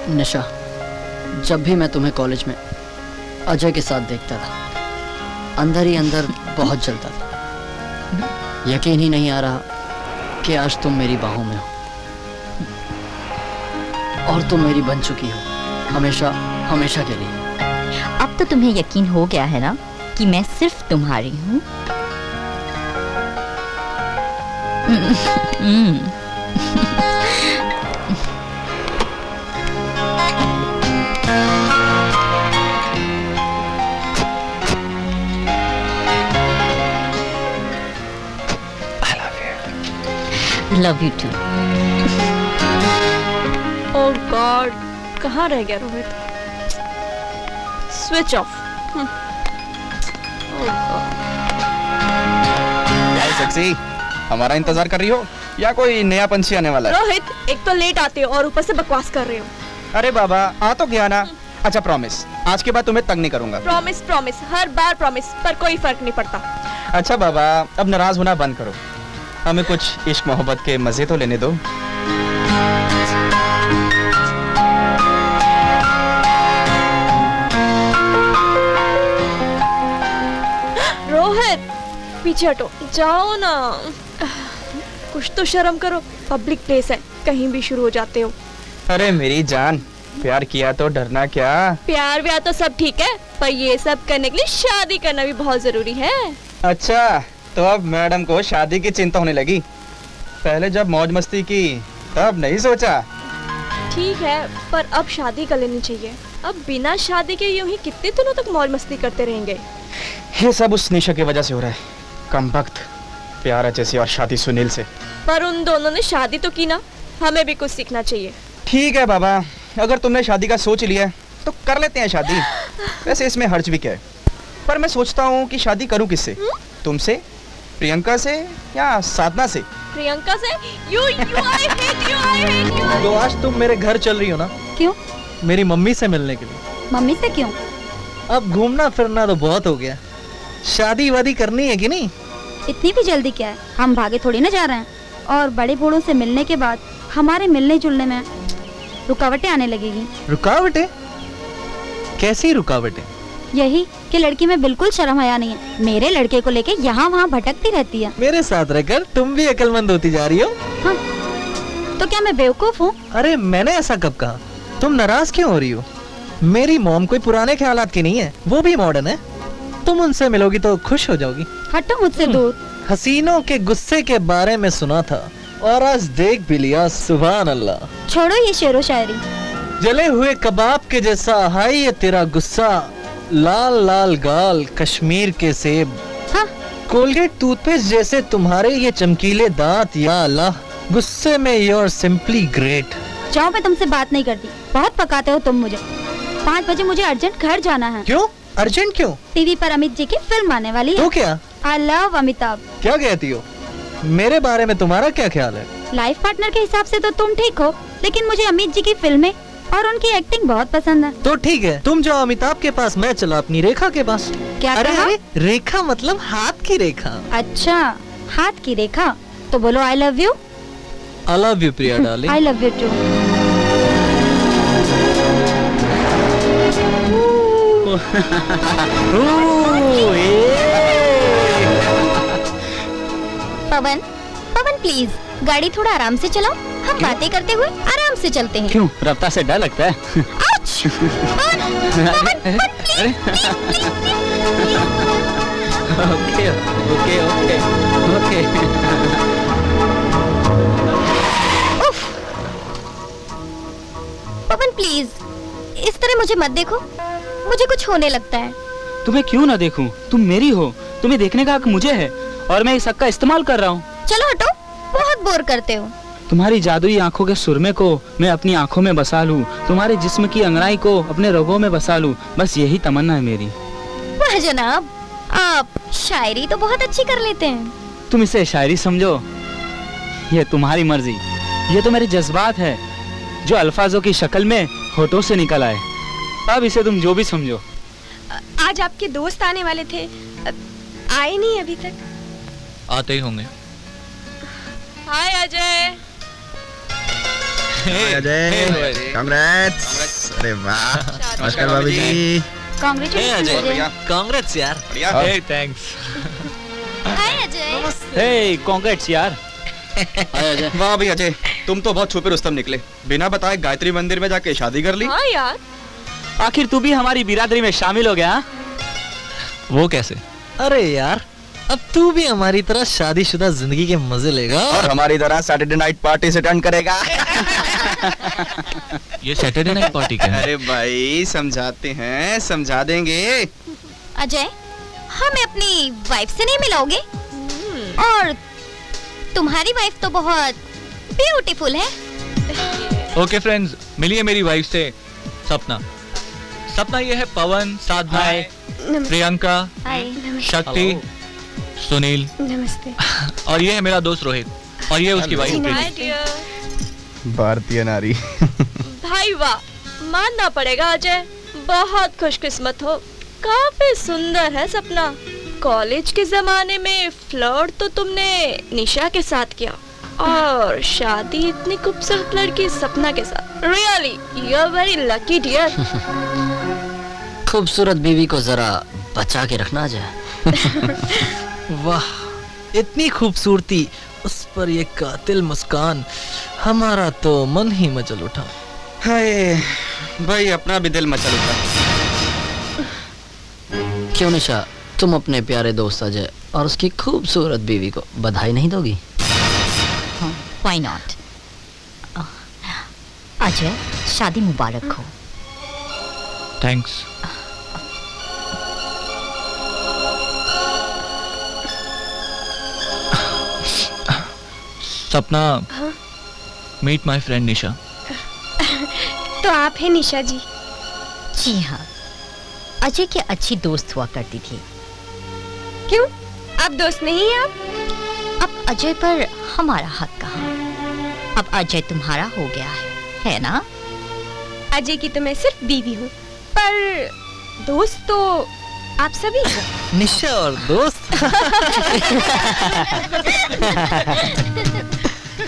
निशा, जब भी मैं तुम्हें कॉलेज में अजय के साथ देखता था, अंदर ही अंदर बहुत जलता था। यकीन ही नहीं आ रहा कि आज तुम मेरी बाहों में हो और तुम मेरी बन चुकी हो, हमेशा हमेशा के लिए। अब तो तुम्हें यकीन हो गया है ना कि मैं सिर्फ तुम्हारी हूँ। Love you too. Oh God, कहाँ रह गया Rohit? Switch off. Oh God. Sexy, हमारा इंतजार कर रही हो या कोई नया पंछी आने वाला है? रोहित, एक तो लेट आते हो और ऊपर से बकवास कर रहे हो। अरे बाबा, आ तो गया ना। अच्छा प्रॉमिस, आज के बाद तुम्हें तंग नहीं करूंगा। प्रॉमिस प्रॉमिस, हर बार प्रॉमिस, पर कोई फर्क नहीं पड़ता। अच्छा बाबा, अब नाराज होना बंद करो, हमें कुछ इश्क मोहब्बत के मजे तो लेने दो। रोहित, पीछे हटो, जाओ ना। कुछ तो शर्म करो, पब्लिक प्लेस है, कहीं भी शुरू हो जाते हो। अरे मेरी जान, प्यार किया तो डरना क्या? प्यार व्यार तो सब ठीक है, पर ये सब करने के लिए शादी करना भी बहुत जरूरी है। अच्छा, तो अब मैडम को शादी की चिंता होने लगी। पहले जब मौज मस्ती की तब नहीं सोचा। ठीक है, पर अब शादी कर लेनी चाहिए। अब बिना शादी के यूं ही कितने दिनों तक मौज मस्ती करते रहेंगे? ये सब उस निशा की वजह से हो रहा है। कमबख्त, प्यार जैसी और शादी सुनील से। पर उन दोनों ने शादी तो की ना, हमें भी कुछ सीखना चाहिए। ठीक है बाबा, अगर तुमने शादी का सोच लिया है तो कर लेते हैं शादी। वैसे इसमें हर्ज भी क्या है? पर मैं सोचता हूँ कि शादी करूँ किससे? तुमसे, प्रियंका से या साधना से? प्रियंका से? You, I hate you. तो आज तुम मेरे घर चल रही हो ना? क्यों? मेरी मम्मी से मिलने के लिए। मम्मी से क्यों? अब घूमना फिरना तो बहुत हो गया, शादी वादी करनी है कि नहीं? इतनी भी जल्दी क्या है? हम भागे थोड़ी ना जा रहे हैं। और बड़े बूढ़ों से मिलने के बाद हमारे मिलने जुलने में रुकावटें आने लगेगी। रुकावटें? कैसी रुकावटें? यही कि लड़की में बिल्कुल शर्म हया नहीं है। मेरे लड़के को लेके यहाँ वहाँ भटकती रहती है। मेरे साथ रहकर तुम भी अक्लमंद होती जा रही हो। हाँ, तो क्या मैं बेवकूफ हूँ? अरे मैंने ऐसा कब कहा? तुम नाराज क्यों हो रही हो? मेरी मॉम कोई पुराने ख्यालात की नहीं है, वो भी मॉडर्न है। तुम उनसे मिलोगी तो खुश हो जाओगी। हटो मुझसे दूर। हसीनों के गुस्से के बारे में सुना था और आज देख भी लिया, सुभान अल्लाह। छोड़ो ये शेरो शायरी। जले हुए कबाब के जैसा हाय ये तेरा गुस्सा, लाल लाल गाल कश्मीर के सेब। हाँ? कोलगेट टूथपेस्ट जैसे तुम्हारे ये चमकीले दांत, या अल्लाह, गुस्से में you're simply great। जाओ, मैं तुमसे बात नहीं करती, बहुत पकाते हो तुम मुझे। 5 बजे मुझे अर्जेंट घर जाना है। क्यों? अर्जेंट क्यों? टीवी पर अमित जी की फिल्म आने वाली है। तो क्या? I love Amitabh. क्या कहती हो? मेरे बारे में तुम्हारा क्या ख्याल है? लाइफ पार्टनर के हिसाब से तो तुम ठीक हो, लेकिन मुझे अमित जी की फिल्में और उनकी एक्टिंग बहुत पसंद है। तो ठीक है, तुम जाओ अमिताभ के पास, मैं चला अपनी रेखा के पास। क्या अरे कहा? अरे, रेखा मतलब हाथ की रेखा। अच्छा, हाथ की रेखा। तो बोलो I love you. I love you Priya darling. I love you too. Pavan, Pavan please गाड़ी थोड़ा आराम से चलाओ। हम बातें करते हुए आराम से चलते हैं। क्यों, रफ्तार से डर लगता है? Ouch! Pawan, Pavan, please, okay okay okay okay. उफ! पवन प्लीज, इस तरह मुझे मत देखो, मुझे कुछ होने लगता है। तुम्हें क्यों ना देखूं? तुम मेरी हो, तुम्हें देखने का हक मुझे है और मैं इस हक का इस्तेमाल कर रहा हूँ। चलो हटो, बहुत बोर करते हो। तुम्हारी जादुई आंखों के सुरमे को मैं अपनी आंखों में बसा लूं, तुम्हारे जिस्म की अंगड़ाई को अपने रगों में बसा लूं, बस यही तमन्ना है मेरी। वाह जनाब, आप शायरी तो बहुत अच्छी कर लेते हैं। तुम इसे शायरी समझो, ये तुम्हारी मर्जी। ये तो मेरे जज्बात है जो अल्फाजों की शक्ल में होठों से निकल आए। अब इसे तुम जो भी समझो। आज आपके दोस्त आने वाले थे, आए नहीं अभी तक। आते ही होंगे। हाय अजय। अजय कांग्रेट्स। अरे वाह, नमस्कार भाभी जी। कांग्रेचुलेशन अजय। कांग्रेट्स यार। बढ़िया। हे थैंक्स। हाय अजय। हे कांग्रेट्स यार। हाय अजय। वाह भाई अजय, तुम तो बहुत छुपे रुस्तम निकले। बिना बताए गायत्री मंदिर में जाके शादी कर ली। हाँ यार, आखिर तू भी हमारी बिरादरी में शामिल हो गया हाँ? वो कैसे? अरे यार, अब तू भी हमारी तरह शादीशुदा जिंदगी के मजे लेगा और हमारी तरह सैटरडे नाइट पार्टी से अटेंड करेगा। ये सैटरडे नाइट पार्टी क्या है? अरे भाई समझाते हैं, समझा देंगे। अजय, हमें अपनी वाइफ से नहीं मिलाओगे? और तुम्हारी वाइफ तो बहुत ब्यूटीफुल है। ओके फ्रेंड्स, मिलिए मेरी वाइफ से। सपना। सपना ये है पवन, साधना, प्रियंका, हाय। शक्ति, सुनील नमस्ते। और ये है मेरा दोस्त रोहित और ये उसकी वाइफ हाय प्रीति। डियर। भारतीय नारी। भाई वाह, मानना पड़ेगा अजय, बहुत खुशकिस्मत हो। काफी सुंदर है सपना। कॉलेज के जमाने में फ्लर्ट तो तुमने निशा के साथ किया और शादी इतनी खूबसूरत लड़की सपना के साथ। Really you are very lucky dear. खूबसूरत बीवी को जरा बचा के रखना अजय। वाह, इतनी खूबसूरती, उस पर ये कातिल मुस्कान, हमारा तो मन ही मचल उठा। हाय भाई, अपना भी दिल मचल उठा। क्यों निशा, तुम अपने प्यारे दोस्त अजय और उसकी खूबसूरत बीवी को बधाई नहीं दोगी? Why not? अजय, शादी मुबारक हो। थैंक्स। सपना, मीट माय फ्रेंड निशा। तो आप है निशा जी? जी हाँ, अजय की अच्छी दोस्त हुआ करती थी। क्यों, आप दोस्त नहीं हैं आप? अब अजय पर हमारा हक कहाँ? अब अजय तुम्हारा हो गया है ना? अजय की तो मैं सिर्फ बीवी हूँ, पर दोस्त तो आप सभी हैं। निशा और दोस्त।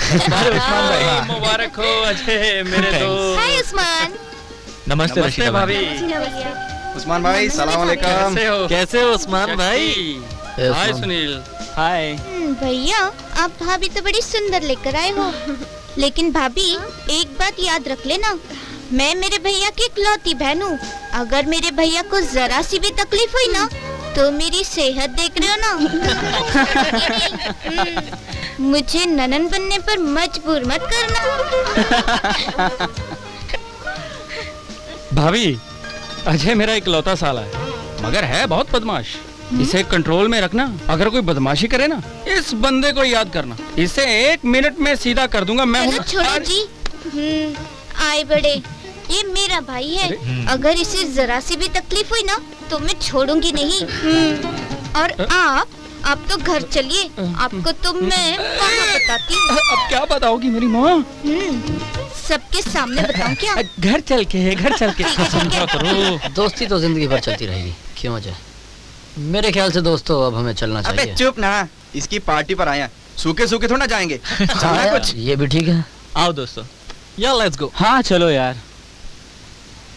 उस्मान भाई, मुबारक हो अजय मेरे दोस्त। हाय उस्मान। नमस्ते रशीदा भाभी। उस्मान भाई, सलाम अलैकुम। कैसे हो? कैसे हो उस्मान भाई? हाय सुनील। हाय। भैया, आप भाभी तो बड़ी सुंदर लेकर आए हो। लेकिन भाभी, एक बात याद रख लेना, मैं मेरे भैया की इकलौती बहन हूँ। अगर मेरे भैया को जरा सी भी तकलीफ हुई ना, तो मेरी सेहत देख रहे हो ना। मुझे ननन बनने पर मजबूर मत करना। भाभी, अजय मेरा इकलौता साला है, मगर है बहुत बदमाश। इसे कंट्रोल में रखना। अगर कोई बदमाशी करे ना, इस बंदे को याद करना, इसे 1 मिनट में सीधा कर दूंगा मैं। चलो छोड़ो जी। आए बड़े, ये मेरा भाई है। अगर इसे जरा सी भी तकलीफ हुई ना, तो मैं छोड़ूंगी नहीं। और आप तो घर चलिए, आपको तो मैं वहाँ बताती हूँ। अब क्या बताओगी मेरी माँ? सबके सामने बताऊँ क्या? घर चल के समझा करो। दोस्ती तो जिंदगी भर चलती रहेगी, क्यों अजय? मेरे ख्याल से दोस्तों अब हमें चलना अबे चाहिए। चुप ना, इसकी पार्टी पर आया, सूखे सूखे थोड़ा जाएंगे। हाँ, कुछ ये भी ठीक है। आओ दोस्तों। या लेट्स गो। हाँ चलो यार।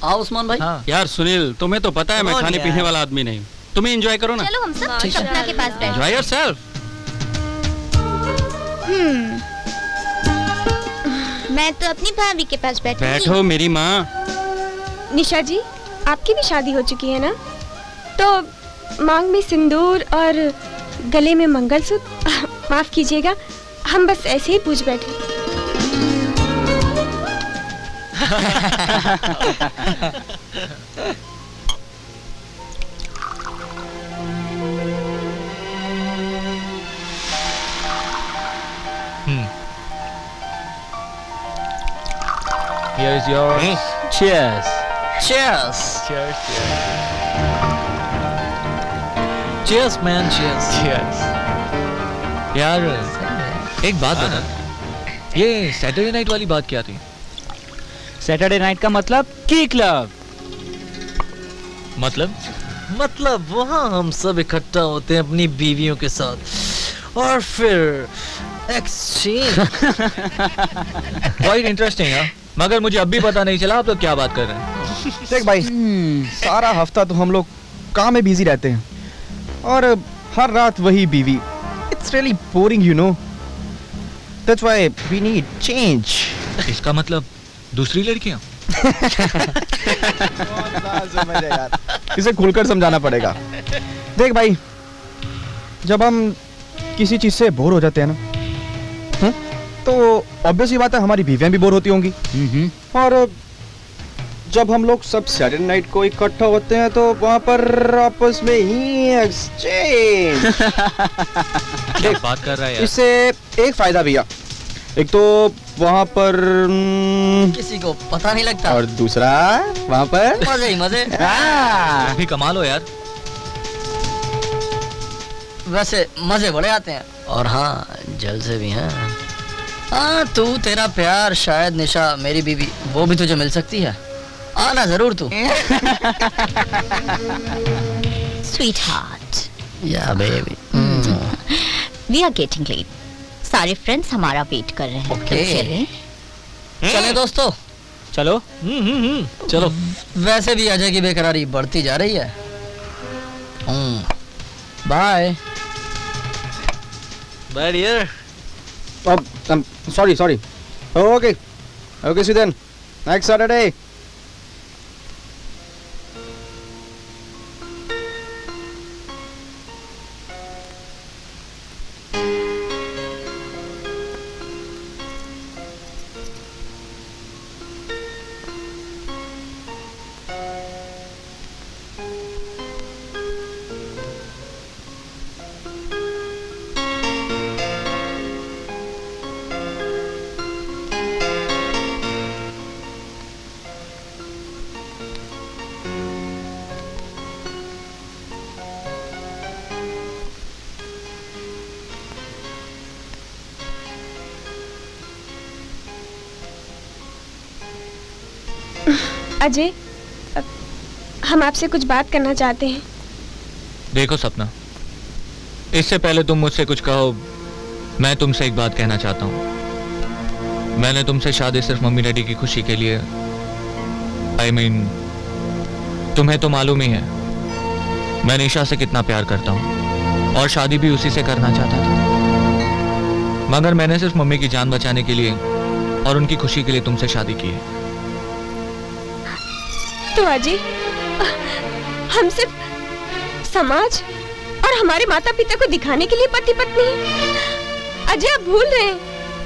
आओ उस्मान भाई। हाँ। यार सुनील, तुम्हें तो पता है मैं Come on खाने यार। पीने वाला आदमी नहीं हूँ। तुम्हें एंजॉय करो ना। चलो हम सब सपना के पास बैठते हैं। Enjoy yourself. मैं तो अपनी भाभी के पास बैठूंगी। बैठो मेरी माँ। निशा जी, आपकी भी शादी हो चुकी है ना? तो मांग में सिंदूर और गले में मंगलसूत्र। माफ कीजिएगा, हम बस ऐसे ही पूछ बैठे। Here is yours. Cheers. Cheers. Cheers. Cheers man, cheers. Cheers. यार एक बात बता, ये सैटरडे नाइट वाली बात क्या थी? सैटरडे नाइट का मतलब की क्लब। मतलब वहाँ हम सब इकट्ठा होते हैं अपनी बीवियों के साथ और फिर एक्सचेंज। क्वाइट इंटरेस्टिंग है, मगर मुझे अब भी पता नहीं चला आप तो क्या बात कर रहे हैं। देख भाई, सारा हफ्ता तो हम लोग काम में बिजी रहते हैं और हर रात वही बीवी। It's really boring you know, that's why we need change. इसका मतलब दूसरी लड़कियां? यार, इसे खुलकर समझाना पड़ेगा। देख भाई, जब हम किसी चीज से बोर हो जाते हैं ना, तो ऑब्वियस ही बात है हमारी बीवियां भी बोर होती होंगी। और जब हम लोग सब सैटरडे नाइट को इकट्ठा होते हैं तो वहां पर आपस में ही एक्सचेंज। क्या बात कर रहा है यार? इससे एक फायदा भैया, एक तो वहां पर किसी को पता नहीं लगता, और दूसरा वहां पर मजे ही मजे। हाँ। भी कमाल हो यार। वैसे मजे बड़े आते हैं, और हाँ जलसे भी हैं। हाँ तू, तेरा प्यार, शायद निशा मेरी बीवी, वो भी तुझे मिल सकती है। आना जरूर तू। स्वीट हार्ट, या baby. We are getting late. सारे फ्रेंड्स हमारा वेट कर रहे हैं। Okay. तो चलें? चले दोस्तों। चलो। चलो। वैसे भी अजय की बेकरारी बढ़ती जा रही है। Bye. Bye dear. Sorry okay see then next Saturday. Ajay, हम आपसे कुछ बात करना चाहते हैं। देखो सपना, इससे पहले तुम मुझसे कुछ कहो, मैं तुमसे एक बात कहना चाहता हूँ। मैंने तुमसे शादी सिर्फ मम्मी डैडी की खुशी के लिए, I mean, तुम्हें तो मालूम ही है मैं निशा से कितना प्यार करता हूँ और शादी भी उसी से करना चाहता था, मगर मैंने सिर्फ मम्मी की जान बचाने के लिए और उनकी खुशी के लिए तुमसे शादी की है। तो अजय, हम सिर्फ समाज और हमारे माता पिता को दिखाने के लिए पति पत्नी हैं। अजय, आप भूल रहे हैं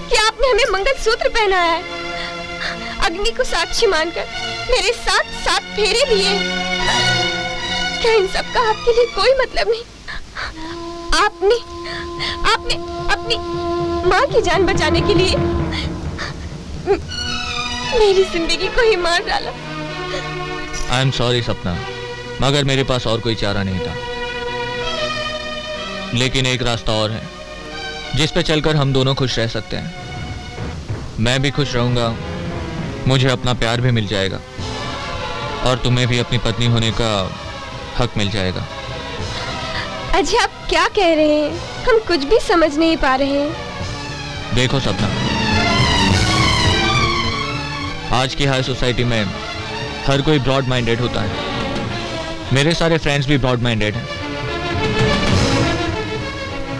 कि आपने हमें मंगलसूत्र पहनाया है, अग्नि को साक्षी मानकर मेरे साथ 7 फेरे दिए। क्या इन सब का आपके लिए कोई मतलब नहीं? आपने अपनी माँ की जान बचाने के लिए मेरी जिंदगी को ही मार डाला। आई एम सॉरी सपना, मगर मेरे पास और कोई चारा नहीं था। लेकिन एक रास्ता और है जिस पे चलकर हम दोनों खुश रह सकते हैं। मैं भी खुश रहूंगा, मुझे अपना प्यार भी मिल जाएगा और तुम्हें भी अपनी पत्नी होने का हक मिल जाएगा। अजय, आप क्या कह रहे हैं? हम कुछ भी समझ नहीं पा रहे हैं। देखो सपना, आज की हाई सोसाइटी में हर कोई ब्रॉड माइंडेड होता है। मेरे सारे फ्रेंड्स भी ब्रॉड माइंडेड हैं।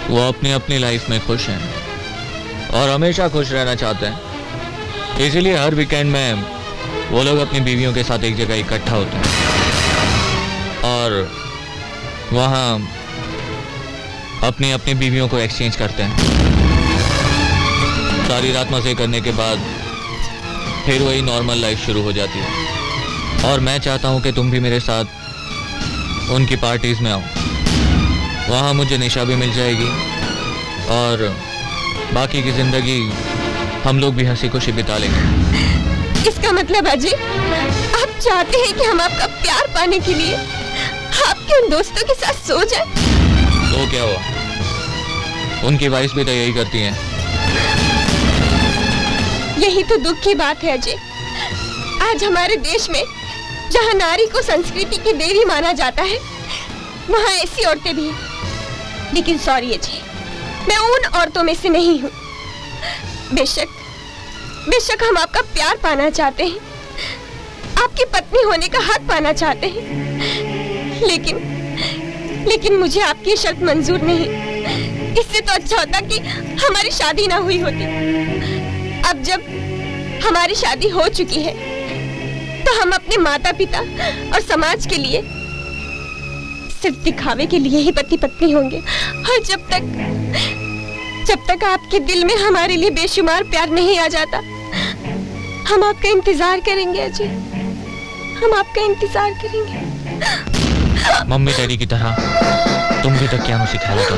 वो अपनी अपनी लाइफ में खुश हैं और हमेशा खुश रहना चाहते हैं। इसीलिए हर वीकेंड में वो लोग अपनी बीवियों के साथ एक जगह इकट्ठा होते हैं और वहाँ अपनी अपनी बीवियों को एक्सचेंज करते हैं। सारी रात मजे करने के बाद फिर वही नॉर्मल लाइफ शुरू हो जाती है। और मैं चाहता हूँ कि तुम भी मेरे साथ उनकी पार्टीज में आओ। वहाँ मुझे निशा भी मिल जाएगी और बाकी की जिंदगी हम लोग भी हंसी खुशी बिता लेंगे। इसका मतलब अजय, आप चाहते हैं कि हम आपका प्यार पाने के लिए आपके उन दोस्तों के साथ सो जाएं? तो क्या हुआ, उनकी वाइफ भी तो यही करती हैं। यही तो दुख की बात है अजय। आज हमारे देश में जहाँ नारी को संस्कृति की देवी माना जाता है, वहाँ ऐसी औरतें भी हैं। लेकिन सॉरी अजय, मैं उन औरतों में से नहीं हूँ। बेशक हम आपका प्यार पाना चाहते हैं, आपकी पत्नी होने का हक पाना चाहते हैं, लेकिन मुझे आपकी ये शर्त मंजूर नहीं। इससे तो अच्छा होता कि हमारी शादी ना हुई होती। अब जब हमारी शादी हो चुकी है तो हम अपने माता पिता और समाज के लिए सिर्फ दिखावे के लिए ही पति पत्नी होंगे। और जब तक आपके दिल में हमारे लिए बेशुमार प्यार नहीं आ जाता, हम आपका इंतजार करेंगे अजय, हम आपका इंतजार करेंगे। मम्मी डैडी की तरह तुम भी तक क्या सिखाया था